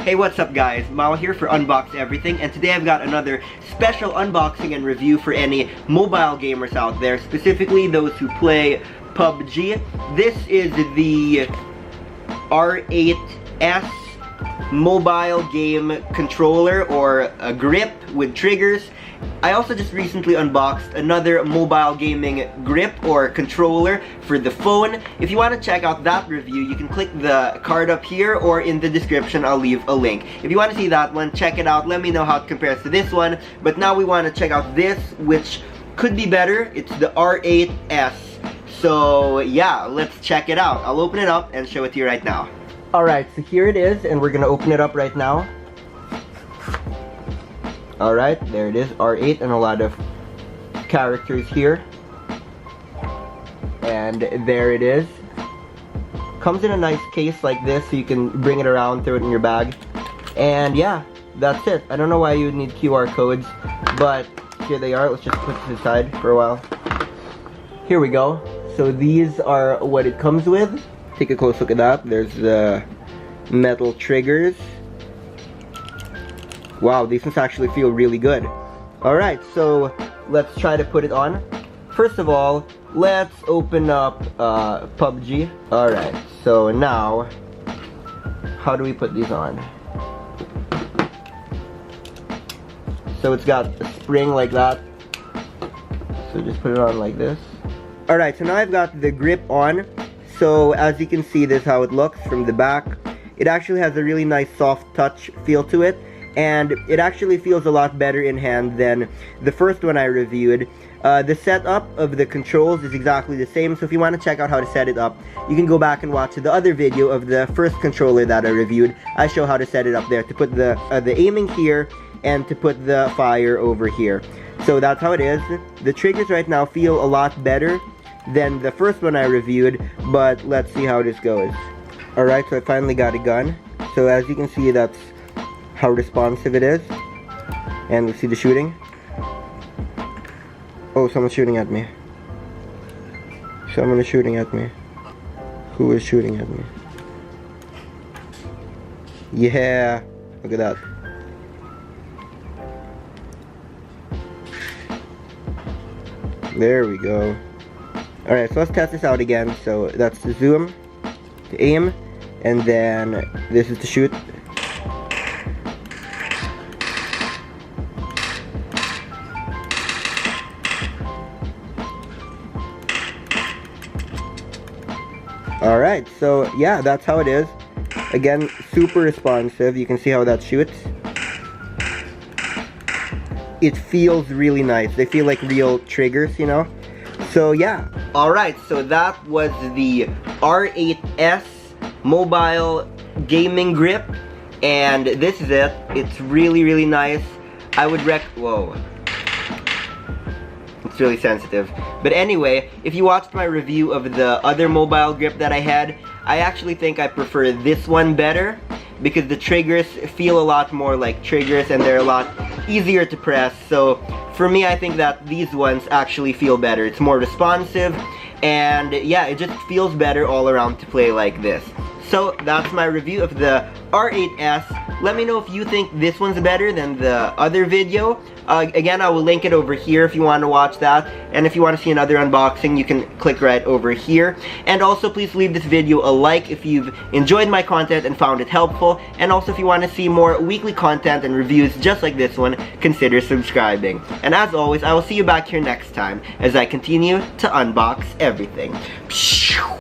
Hey, what's up guys? Mao here for Unbox Everything, and today I've got another special unboxing and review for any mobile gamers out there, specifically those who play PUBG. This is the R8s mobile game controller, or a grip with triggers. I also just recently unboxed another mobile gaming grip or controller for the phone. If you want to check out that review, you can click the card up here, or in the description I'll leave a link. If you want to see that one, check it out. Let me know how it compares to this one. But now we want to check out this, which could be better. It's the R8s. So yeah, let's check it out. I'll open it up and show it to you right now. Alright, so here it is, and we're gonna open it up right now. Alright, there it is, R8, and a lot of characters here. And there it is. Comes in a nice case like this, so you can bring it around, throw it in your bag. And yeah, that's it. I don't know why you would need QR codes, but here they are. Let's just put this aside for a while. Here we go. So these are what it comes with. Take a close look at that. There's the metal triggers. Wow, these ones actually feel really good. Alright, so let's try to put it on. First of all, let's open up PUBG. Alright, so now, how do we put these on? So it's got a spring like that. So just put it on like this. Alright, so now I've got the grip on. So as you can see, this is how it looks from the back. It actually has a really nice soft touch feel to it, and it actually feels a lot better in hand than the first one I reviewed. The setup of the controls is exactly the same, so if you want to check out how to set it up, you can go back and watch the other video of the first controller that I reviewed. I show how to set it up there, to put the aiming here and to put the fire over here. So that's how it is. The triggers right now feel a lot better than the first one I reviewed, but let's see how this goes. Alright, so I finally got a gun. So as you can see, that's how responsive it is. And let's see the shooting. Oh, someone's shooting at me. Someone is shooting at me. Who is shooting at me? Yeah, look at that. There we go. Alright, so let's test this out again. So that's the zoom, to aim, and then this is to shoot. Alright, so yeah, that's how it is. Again, super responsive. You can see how that shoots. It feels really nice. They feel like real triggers, you know? So yeah. Alright, so that was the R8s mobile gaming grip, and this is it. It's really nice. I would whoa. It's really sensitive. But anyway, if you watched my review of the other mobile grip that I had, I actually think I prefer this one better, because the triggers feel a lot more like triggers and they're a lot easier to press. So for me, I think that these ones actually feel better. It's more responsive, and yeah, it just feels better all around to play like this. So that's my review of the R8s. Let me know if you think this one's better than the other video. Again, I will link it over here if you want to watch that. And if you want to see another unboxing, you can click right over here. And also, please leave this video a like if you've enjoyed my content and found it helpful. And also, if you want to see more weekly content and reviews just like this one, consider subscribing. And as always, I will see you back here next time as I continue to unbox everything.